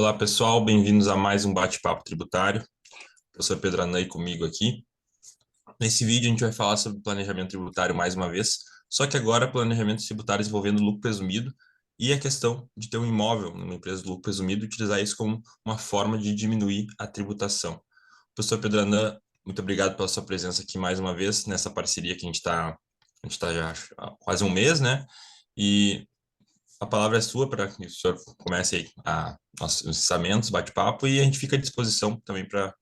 Olá, pessoal, bem-vindos a mais um bate-papo tributário. Professor Pedro Anã comigo aqui. Nesse vídeo a gente vai falar sobre planejamento tributário mais uma vez, só que agora planejamento tributário envolvendo lucro presumido e a questão de ter um imóvel numa empresa de lucro presumido e utilizar isso como uma forma de diminuir a tributação. Professor Pedro Anã, muito obrigado pela sua presença aqui mais uma vez nessa parceria que a gente tá já há quase um mês, né? E a palavra é sua para que o senhor comece aí os ensinamentos, bate-papo, e a gente fica à disposição também para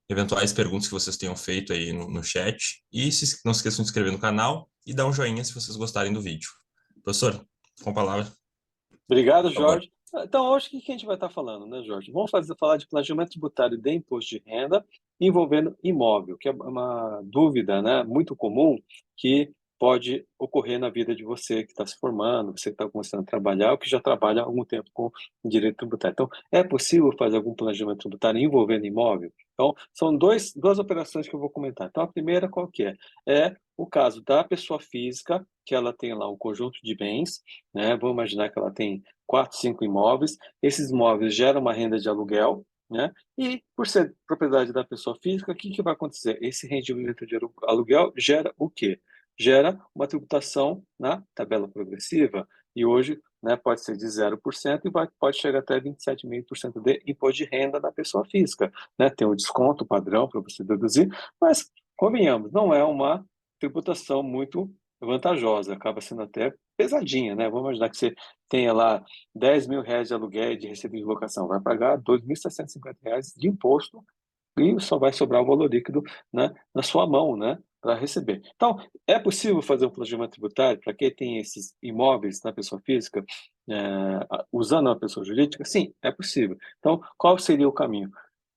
eventuais perguntas que vocês tenham feito aí no chat. E não se esqueçam de se inscrever no canal e dar um joinha se vocês gostarem do vídeo. Professor, com a palavra, Obrigado, por favor. Jorge. Então, hoje o que que a gente vai estar falando, né, Jorge? Vamos falar de planejamento tributário de imposto de renda envolvendo imóvel, que é uma dúvida, né, muito comum que pode ocorrer na vida de você que está se formando, você que está começando a trabalhar ou que já trabalha há algum tempo com direito tributário. Então, é possível fazer algum planejamento tributário envolvendo imóvel? Então, são duas operações que eu vou comentar. Então, a primeira qual que é? É o caso da pessoa física, que ela tem lá um conjunto de bens, né? Vamos imaginar que ela tem 4, 5 imóveis. Esses imóveis geram uma renda de aluguel, né? E por ser propriedade da pessoa física, o que que vai acontecer? Esse rendimento de aluguel gera o quê? Gera uma tributação na tabela progressiva. E hoje, né, pode ser de 0% e pode chegar até 27,5% de imposto de renda da pessoa física, né? Tem um desconto padrão para você deduzir, mas convenhamos, não é uma tributação muito vantajosa, acaba sendo até pesadinha, né? Vamos imaginar que você tenha lá R$ 10.000 de aluguel e de receita de locação, vai pagar R$ 2.650 de imposto e só vai sobrar o valor líquido, né, na sua mão, né, para receber. Então, é possível fazer um planejamento tributário para quem tem esses imóveis na pessoa física, usando a pessoa jurídica? Sim, é possível. Então, qual seria o caminho?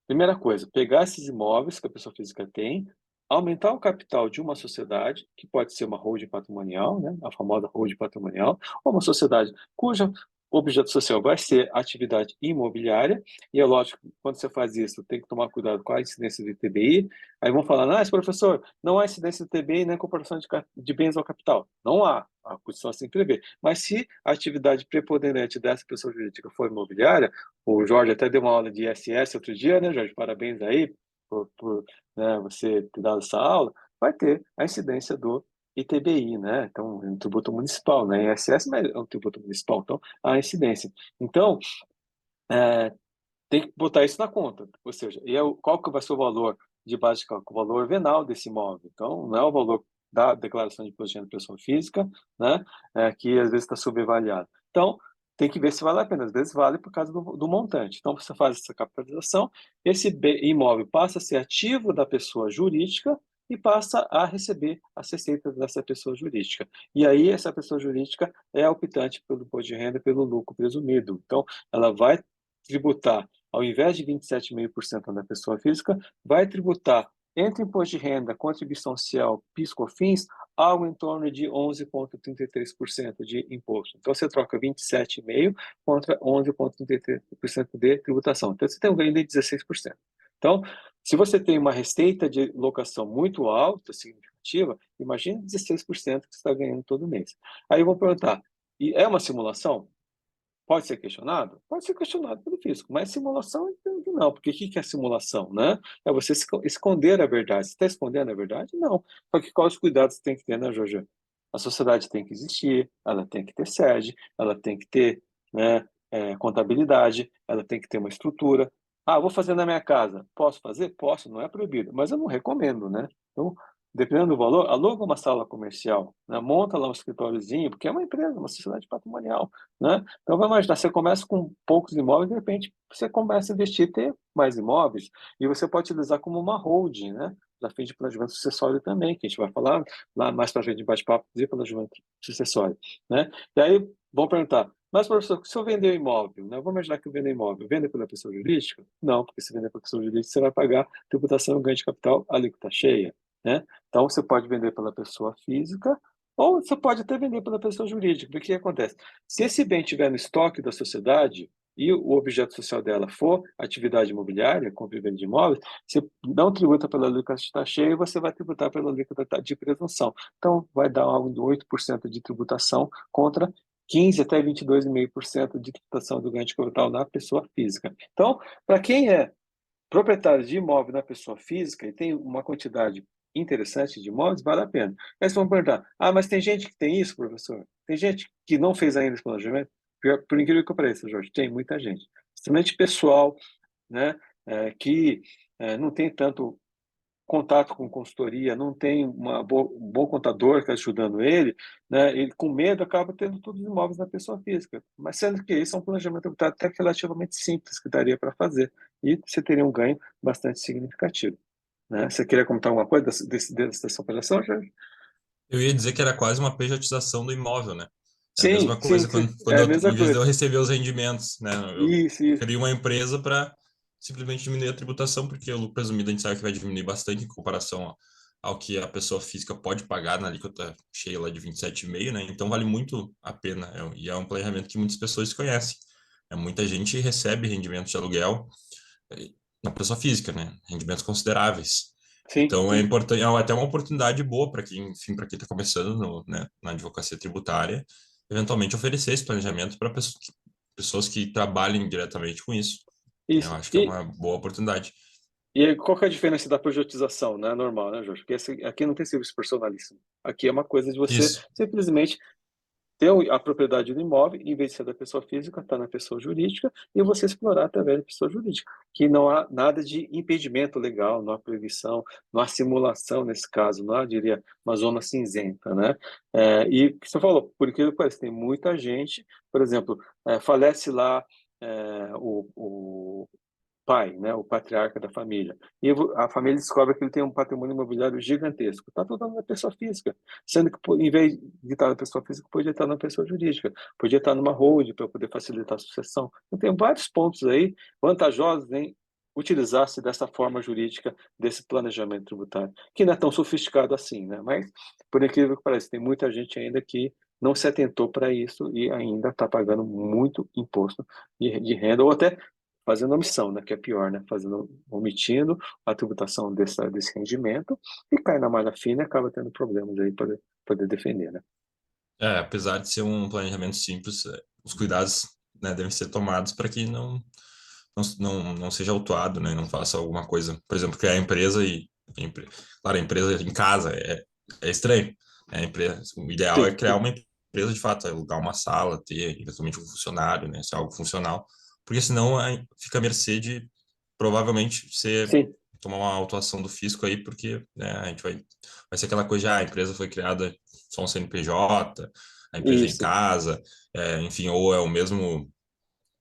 Primeira coisa, pegar esses imóveis que a pessoa física tem, aumentar o capital de uma sociedade, que pode ser uma holding patrimonial, né, a famosa holding patrimonial, ou uma sociedade cujo objeto social vai ser atividade imobiliária, e é lógico, quando você faz isso, tem que tomar cuidado com a incidência do ITBI. Aí vão falar, ah, professor, não há incidência do ITBI nem comparação de bens ao capital. Não há, a Constituição assim prevê. Mas se a atividade preponderante dessa pessoa jurídica for imobiliária, o Jorge até deu uma aula de ISS outro dia, né, Jorge? Parabéns aí por, né, você ter dado essa aula. Vai ter a incidência do ITBI, né? Então, é um tributo municipal, né? ISS, mas é um tributo municipal, então a incidência. Então, é, tem que botar isso na conta, ou seja, qual que vai ser o valor de base de cálculo? O valor venal desse imóvel. Então, não é o valor da declaração de imposto de renda de pessoa física, né, que às vezes está subavaliado. Então, tem que ver se vale a pena. Às vezes vale por causa do montante. Então, você faz essa capitalização, esse imóvel passa a ser ativo da pessoa jurídica e passa a receber as receitas dessa pessoa jurídica. E aí, essa pessoa jurídica é optante pelo imposto de renda pelo lucro presumido. Então, ela vai tributar, ao invés de 27,5% da pessoa física, vai tributar entre imposto de renda, contribuição social, PIS/COFINS, algo em torno de 11,33% de imposto. Então, você troca 27,5% contra 11,33% de tributação. Então, você tem um ganho de 16%. Então, se você tem uma receita de locação muito alta, significativa, imagine 16% que você está ganhando todo mês. Aí eu vou perguntar, e é uma simulação? Pode ser questionado? Pode ser questionado pelo fisco, mas simulação eu entendo que não, porque o que que é simulação, né? É você esconder a verdade. Você está escondendo a verdade? Não. Só que quais os cuidados você tem que ter, né, Jorge? A sociedade tem que existir, ela tem que ter sede, ela tem que ter, né, contabilidade, ela tem que ter uma estrutura. Ah, vou fazer na minha casa. Posso fazer? Posso, não é proibido, mas eu não recomendo, né? Então, dependendo do valor, aluga uma sala comercial, né? Monta lá um escritóriozinho, porque é uma empresa, uma sociedade patrimonial, né? Então, vai imaginar, você começa com poucos imóveis, de repente você começa a investir, ter mais imóveis, e você pode utilizar como uma holding, né? Para fim de planejamento sucessório também, que a gente vai falar lá mais para frente de bate-papo de planejamento sucessório, né? E aí, vão perguntar, mas professor, se eu vender o imóvel, né? Vamos imaginar que eu vendo imóvel, vende pela pessoa jurídica? Não, porque se vender pela pessoa jurídica, você vai pagar tributação e ganho de capital alíquota cheia, né? Então, você pode vender pela pessoa física, ou você pode até vender pela pessoa jurídica. Porque o que acontece? Se esse bem estiver no estoque da sociedade e o objeto social dela for atividade imobiliária, compra e venda de imóveis, você não tributa pela alíquota cheia e você vai tributar pela alíquota de presunção. Então, vai dar algo de 8% de tributação contra 15 até 22,5% de tributação do ganho de capital na pessoa física. Então, para quem é proprietário de imóvel na pessoa física e tem uma quantidade interessante de imóveis, vale a pena. Aí vocês vão perguntar, mas tem gente que tem isso, professor? Tem gente que não fez ainda esse planejamento? Por incrível que pareça, Jorge, tem muita gente. Principalmente pessoal, né, que não tem tanto contato com consultoria, não tem um bom contador que está ajudando ele, né, ele com medo acaba tendo todos os imóveis na pessoa física. Mas sendo que isso é um planejamento tributário até que relativamente simples que daria para fazer. E você teria um ganho bastante significativo. Né? Você queria comentar alguma coisa dessa operação, Jorge? Eu ia dizer que era quase uma pejotização do imóvel, né? É a Sim, mesma sim, coisa sim, quando é a eu, mesma em vez de eu coisa. receber os rendimentos, né? Eu Isso, isso. crio uma empresa para simplesmente diminuir a tributação, porque o lucro presumido a gente sabe que vai diminuir bastante em comparação ao que a pessoa física pode pagar na alíquota cheia lá de 27,5, né? Então vale muito a pena. E é um planejamento que muitas pessoas conhecem. Muita gente recebe rendimentos de aluguel na pessoa física, né? Rendimentos consideráveis. Sim, Então é sim. importante, é até uma oportunidade boa para quem, enfim, para quem está começando né, na advocacia tributária, eventualmente oferecer esse planejamento para pessoas que trabalhem diretamente com isso. Eu Isso. acho que é uma boa oportunidade. E aí, qual que é a diferença da pejotização, né? Normal, né, Jorge? Porque aqui não tem serviço personalíssimo. Aqui é uma coisa de você Isso. simplesmente ter a propriedade do imóvel, em vez de ser da pessoa física, está na pessoa jurídica, e você explorar através da pessoa jurídica. Que não há nada de impedimento legal, não há proibição, não há simulação nesse caso, não há, diria, uma zona cinzenta, né? E o que você falou, por incrível que pareça, tem muita gente, por exemplo, falece lá o pai, né, o patriarca da família. E a família descobre que ele tem um patrimônio imobiliário gigantesco. Está tudo na pessoa física, sendo que, em vez de estar na pessoa física, podia estar na pessoa jurídica, podia estar numa holding para poder facilitar a sucessão. Então, tem vários pontos aí vantajosos em utilizar-se dessa forma jurídica desse planejamento tributário, que não é tão sofisticado assim, né? Mas, por incrível que pareça, tem muita gente ainda que não se atentou para isso e ainda está pagando muito imposto de renda, ou até fazendo omissão, né, que é pior, né, omitindo a tributação desse rendimento e cai na malha fina e acaba tendo problemas aí para poder defender, né. Apesar de ser um planejamento simples, os cuidados, né, devem ser tomados para que não seja autuado, né, não faça alguma coisa, por exemplo, criar empresa claro, a empresa em casa é estranho, né, o ideal é Sim, criar uma empresa de fato, alugar uma sala, ter eventualmente um funcionário, né, ser algo funcional, porque senão fica à mercê de provavelmente você sim, tomar uma autuação do fisco aí, porque né, a gente vai ser aquela coisa de, a empresa foi criada só um CNPJ, a empresa é em isso, casa, enfim, ou é o mesmo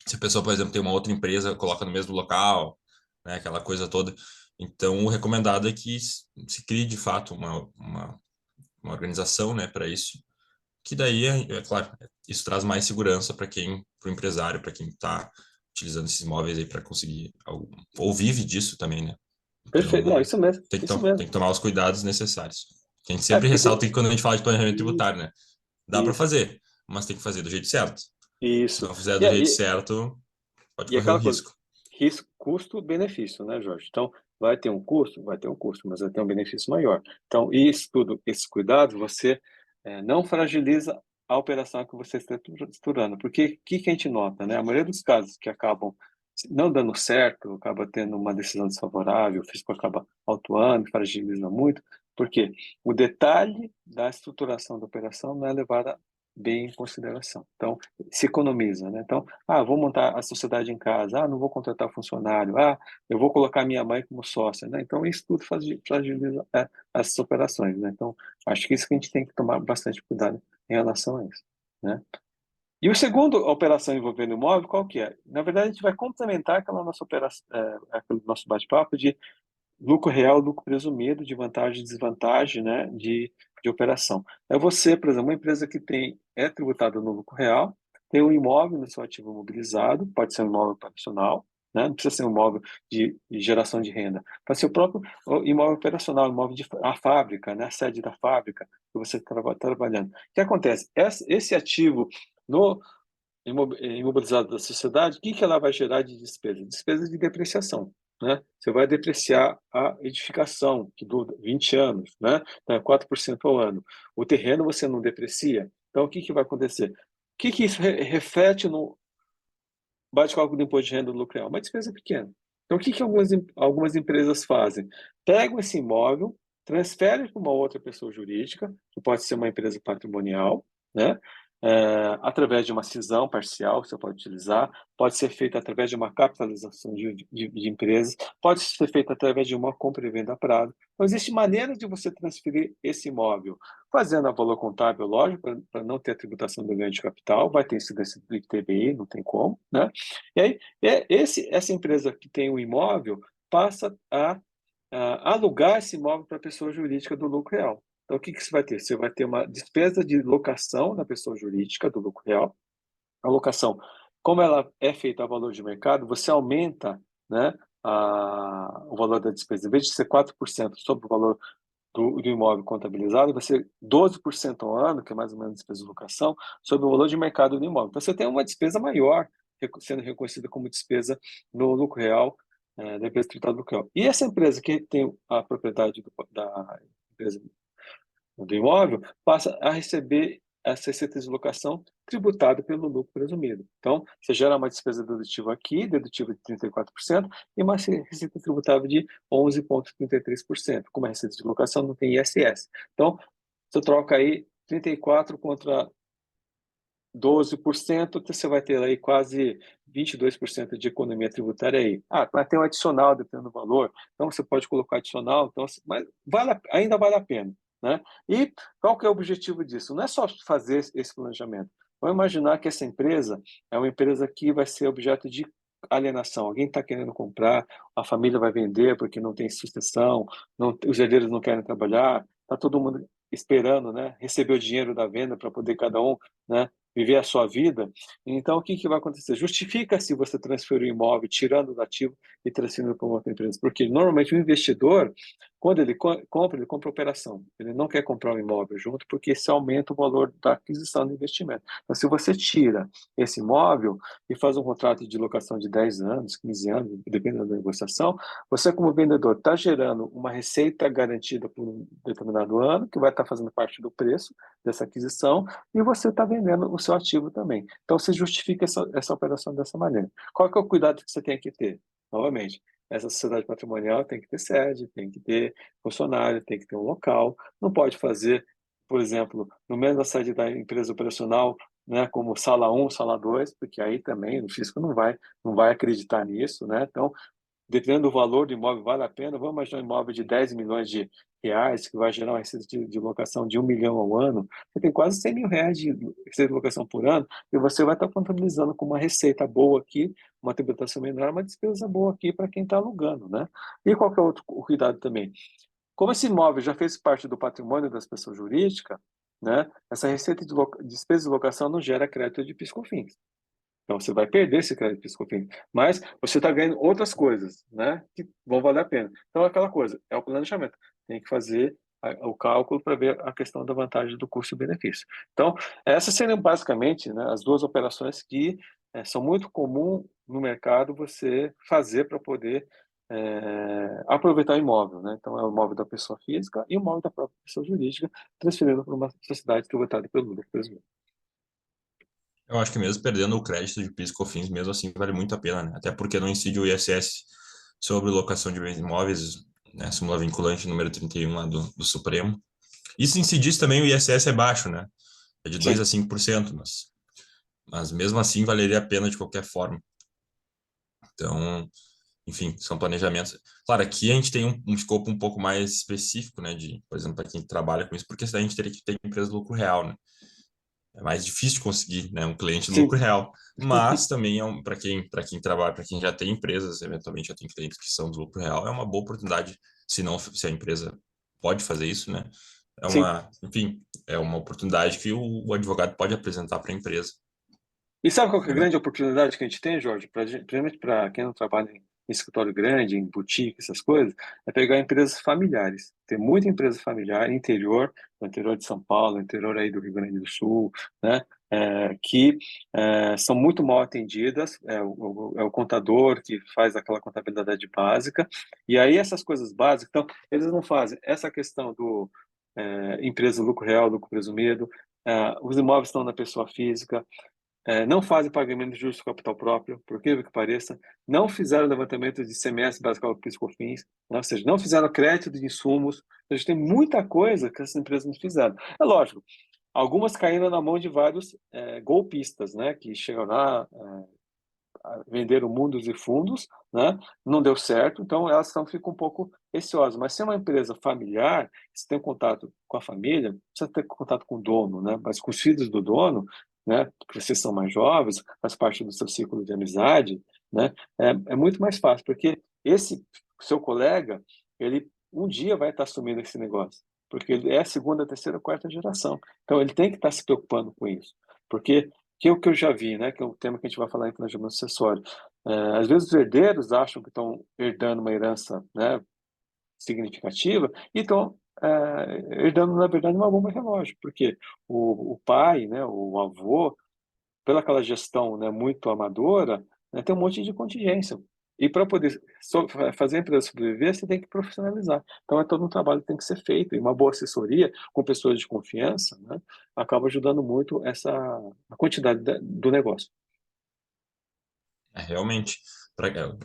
se a pessoa, por exemplo, tem uma outra empresa, coloca no mesmo local, né, aquela coisa toda. Então, o recomendado é que se crie, de fato, uma organização, né, para isso, que daí, claro, isso traz mais segurança para o empresário, para quem está utilizando esses imóveis aí para conseguir, ou vive disso também, né? perfeito, não, Então, isso mesmo, isso tem mesmo. que tomar os cuidados necessários. A gente sempre Porque ressalta que quando a gente fala de planejamento isso, tributário, né? Dá para isso, fazer, mas tem que fazer do jeito certo. Se isso. não fizer E, do jeito aí certo, pode e correr o aquela coisa, risco. risco, custo-benefício, né, Jorge? Então, vai ter um custo? Vai ter um custo, mas vai ter um benefício maior. Então, isso tudo, esses cuidados, você não fragiliza a operação que você está estruturando. Porque o que a gente nota, né? A maioria dos casos que acabam não dando certo, acaba tendo uma decisão desfavorável, o fisco acaba autuando, fragiliza muito, porque o detalhe da estruturação da operação não é levada bem em consideração. Então, se economiza, né? Então, vou montar a sociedade em casa, não vou contratar funcionário, eu vou colocar minha mãe como sócia, né? Então, isso tudo fragiliza essas operações, né? Então, acho que isso que a gente tem que tomar bastante cuidado em relação a isso, né? E o segundo operação envolvendo imóvel, qual que é? Na verdade, a gente vai complementar aquela nossa operação, aquele nosso bate-papo de lucro real, lucro presumido, de vantagem e desvantagem, né, de operação. É você, por exemplo, uma empresa que é tributada no lucro real, tem um imóvel no seu ativo imobilizado, pode ser um imóvel operacional, né, não precisa ser um imóvel de geração de renda, pode ser o próprio imóvel operacional, imóvel a fábrica, né, a sede da fábrica que você está trabalhando. O que acontece? Esse ativo no imobilizado da sociedade, o que ela vai gerar de despesa? Despesa de depreciação, né? Você vai depreciar a edificação, que dura 20 anos, né? Então, é 4% ao ano. O terreno você não deprecia. Então, o que vai acontecer? que isso reflete no bate-cálculo do imposto de renda do lucro real? Uma despesa pequena. Então, o que algumas empresas fazem? Pegam esse imóvel, transferem para uma outra pessoa jurídica, que pode ser uma empresa patrimonial, né? Através de uma cisão parcial, você pode utilizar, pode ser feita através de uma capitalização de empresas, pode ser feita através de uma compra e venda a prazo. Então, existem maneiras de você transferir esse imóvel, fazendo a valor contábil, lógico, para não ter a tributação do ganho de capital, vai ter incidência do ITBI, não tem como, né? E aí, essa empresa que tem o imóvel passa a alugar esse imóvel para a pessoa jurídica do lucro real. Então, o que você vai ter? Você vai ter uma despesa de locação na pessoa jurídica do lucro real. A locação, como ela é feita a valor de mercado, você aumenta, né, o valor da despesa. Em vez de ser 4% sobre o valor do imóvel contabilizado, vai ser 12% ao ano, que é mais ou menos a despesa de locação, sobre o valor de mercado do imóvel. Então, você tem uma despesa maior sendo reconhecida como despesa no lucro real, da empresa tributada do lucro real. E essa empresa que tem a propriedade da empresa do imóvel passa a receber essa receita de locação tributada pelo lucro presumido. Então, você gera uma despesa dedutiva aqui, dedutiva de 34%, e uma receita tributável de 11,33%. Como a receita de locação não tem ISS. Então, você troca aí 34% contra 12%, você vai ter aí quase 22% de economia tributária aí. Mas tem um adicional dependendo do valor, então você pode colocar adicional, então, mas ainda vale a pena, né? E qual que é o objetivo disso? Não é só fazer esse planejamento. Vamos imaginar que essa empresa é uma empresa que vai ser objeto de alienação. Alguém está querendo comprar, a família vai vender porque não tem sucessão, os herdeiros não querem trabalhar, está todo mundo esperando, né, receber o dinheiro da venda para poder cada um, né, viver a sua vida. Então, o que vai acontecer? Justifica-se você transferir o imóvel, tirando o ativo e transferindo para uma outra empresa. Porque, normalmente, o investidor, quando ele compra operação. Ele não quer comprar um imóvel junto, porque isso aumenta o valor da aquisição do investimento. Então, se você tira esse imóvel e faz um contrato de locação de 10 anos, 15 anos, dependendo da negociação, você, como vendedor, está gerando uma receita garantida por um determinado ano, que vai estar fazendo parte do preço dessa aquisição, e você está vendendo o seu ativo também. Então, você justifica essa operação dessa maneira. Qual que é o cuidado que você tem que ter? Novamente, essa sociedade patrimonial tem que ter sede, tem que ter funcionário, tem que ter um local. Não pode fazer, por exemplo, no meio da sede da empresa operacional, né, como sala 1, sala 2, porque aí também o fisco não vai acreditar nisso, né? Então, dependendo do valor do imóvel, vale a pena. Vamos imaginar um imóvel de 10 milhões de reais, que vai gerar uma receita de locação de 1 milhão ao ano. Você tem quase 100 mil reais de receita de locação por ano, e você vai estar contabilizando com uma receita boa aqui, uma tributação menor, uma despesa boa aqui para quem está alugando, né? E qual que é outro cuidado também? Como esse imóvel já fez parte do patrimônio das pessoas jurídicas, né, essa receita de despesa de locação não gera crédito de PIS/COFINS. Então, você vai perder esse crédito PIS/COFINS, mas você está ganhando outras coisas, né, que vão valer a pena. Então, aquela coisa, é o planejamento. Tem que fazer o cálculo para ver a questão da vantagem do custo e benefício. Então, essas seriam basicamente, né, as duas operações que são muito comuns no mercado você fazer para poder aproveitar o imóvel, né? Então, é o imóvel da pessoa física e o imóvel da própria pessoa jurídica, transferindo para uma sociedade tributada pelo lucro presumido. Eu acho que mesmo perdendo o crédito de PIS e COFINS, mesmo assim vale muito a pena, né? Até porque não incide o ISS sobre locação de bens imóveis, né? Súmula vinculante número 31 lá do Supremo. E se incidisse também, o ISS é baixo, né? É de 2 a Sim. 5%, mas mesmo assim valeria a pena de qualquer forma. Então, enfim, são planejamentos. Claro, aqui a gente tem um escopo um pouco mais específico, né? De, por exemplo, para quem trabalha com isso, porque senão a gente teria que ter empresa de lucro real, né? É mais difícil de conseguir, né, um cliente de lucro Sim. real, mas também é para quem trabalha, para quem já tem empresas, eventualmente já tem clientes que são de lucro real, é uma boa oportunidade, se a empresa pode fazer isso, né? Sim. Enfim, é uma oportunidade que o advogado pode apresentar para a empresa. E sabe qual que é a Né? grande oportunidade que a gente tem, Jorge? Principalmente para quem não trabalha em escritório grande, em boutique, essas coisas, é pegar empresas familiares. Tem muita empresa familiar interior, no interior de São Paulo, no interior aí do Rio Grande do Sul, né? Que são muito mal atendidas. É o contador que faz aquela contabilidade básica. E aí essas coisas básicas, então, eles não fazem essa questão do empresa lucro real, lucro presumido. Os imóveis estão na pessoa física. não fazem pagamento de juros do capital próprio, por incrível que pareça, não fizeram levantamento de ICMS, básico PIS e COFINS, né? Ou seja, não fizeram crédito de insumos. A gente tem muita coisa que essas empresas não fizeram. É lógico, algumas caíram na mão de vários golpistas, né? Que chegam lá, venderam mundos e fundos, né? Não deu certo, então elas ficam um pouco receosas. Mas se é uma empresa familiar, você tem contato com a família, precisa ter contato com o dono, né? Mas com os filhos do dono, né? Porque vocês são mais jovens, faz parte do seu ciclo de amizade, né? É muito mais fácil, porque esse seu colega, ele um dia vai estar assumindo esse negócio, porque ele é a segunda, terceira, quarta geração. Então ele tem que estar se preocupando com isso, porque que é o que eu já vi, né, que é o tema que a gente vai falar em planejamento sucessório. Às vezes os herdeiros acham que estão herdando uma herança, né, significativa e estão herdando, na verdade, uma bomba relógio, porque o pai, né, o avô, pela aquela gestão, né, muito amadora, né, tem um monte de contingência. E para poder fazer a empresa sobreviver, você tem que profissionalizar. Então, é todo um trabalho que tem que ser feito. E uma boa assessoria com pessoas de confiança, né, acaba ajudando muito a quantidade do negócio. Realmente.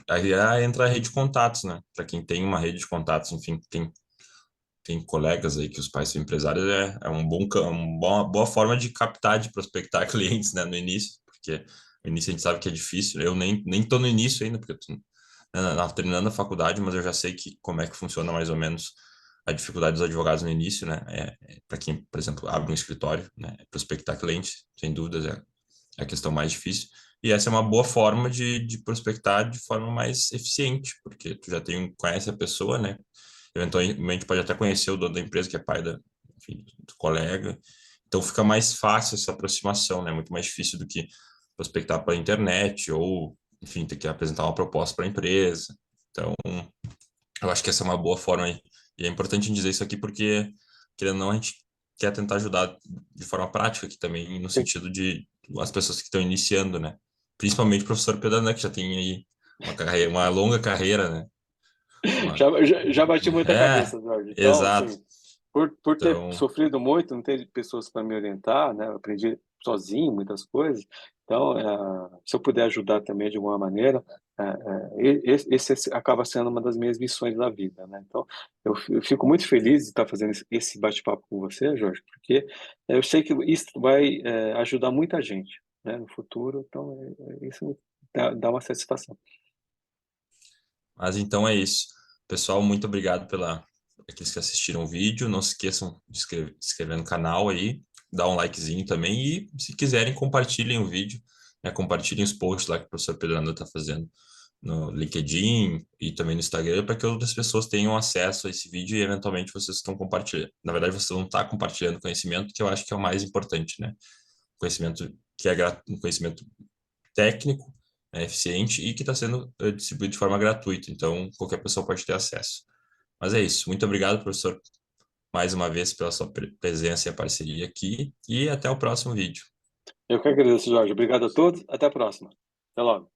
Aí entra a rede de contatos, né? Para quem tem uma rede de contatos, enfim, tem colegas aí que os pais são empresários, é uma boa forma de captar, de prospectar clientes, né, no início, porque no início a gente sabe que é difícil. Eu nem tô no início ainda, porque eu tô terminando a faculdade, mas eu já sei que como é que funciona mais ou menos a dificuldade dos advogados no início, né? Para quem, por exemplo, abre um escritório, né? Prospectar clientes, sem dúvidas, é a questão mais difícil. E essa é uma boa forma de prospectar de forma mais eficiente, porque tu já conhece a pessoa, né? Eventualmente pode até conhecer o dono da empresa, que é pai enfim, do colega. Então fica mais fácil essa aproximação, né? Muito mais difícil do que prospectar pela internet ou, enfim, ter que apresentar uma proposta para a empresa. Então, eu acho que essa é uma boa forma aí. E é importante dizer isso aqui porque, querendo ou não, a gente quer tentar ajudar de forma prática aqui também, no Sim. sentido de as pessoas que estão iniciando, né? Principalmente o professor Pedro, né, que já tem aí uma longa carreira, né? Uma... Já bati muita É, cabeça, Jorge. Então, exato. assim, por ter Então, sofrido muito, não ter pessoas para me orientar, né? Eu aprendi sozinho muitas coisas. Então, se eu puder ajudar também de alguma maneira, esse acaba sendo uma das minhas missões da vida, né? Então, eu fico muito feliz de estar fazendo esse bate-papo com você, Jorge, porque eu sei que isso vai ajudar muita gente, né, no futuro. Então, isso me dá uma satisfação. mas então é isso. Pessoal, muito obrigado aqueles que assistiram o vídeo. Não se esqueçam de se inscrever no canal aí, dar um likezinho também e, se quiserem, compartilhem o vídeo, né? Compartilhem os posts lá que o professor Pedro está fazendo no LinkedIn e também no Instagram para que outras pessoas tenham acesso a esse vídeo e eventualmente vocês estão compartilhando. Na verdade, vocês vão estar compartilhando conhecimento, que eu acho que é o mais importante, né? Conhecimento que é um conhecimento técnico, eficiente e que está sendo distribuído de forma gratuita. Então, qualquer pessoa pode ter acesso. Mas é isso. Muito obrigado, professor, mais uma vez pela sua presença e a parceria aqui. E até o próximo vídeo. Eu que agradeço, Jorge. Obrigado a todos. Até a próxima. Até logo.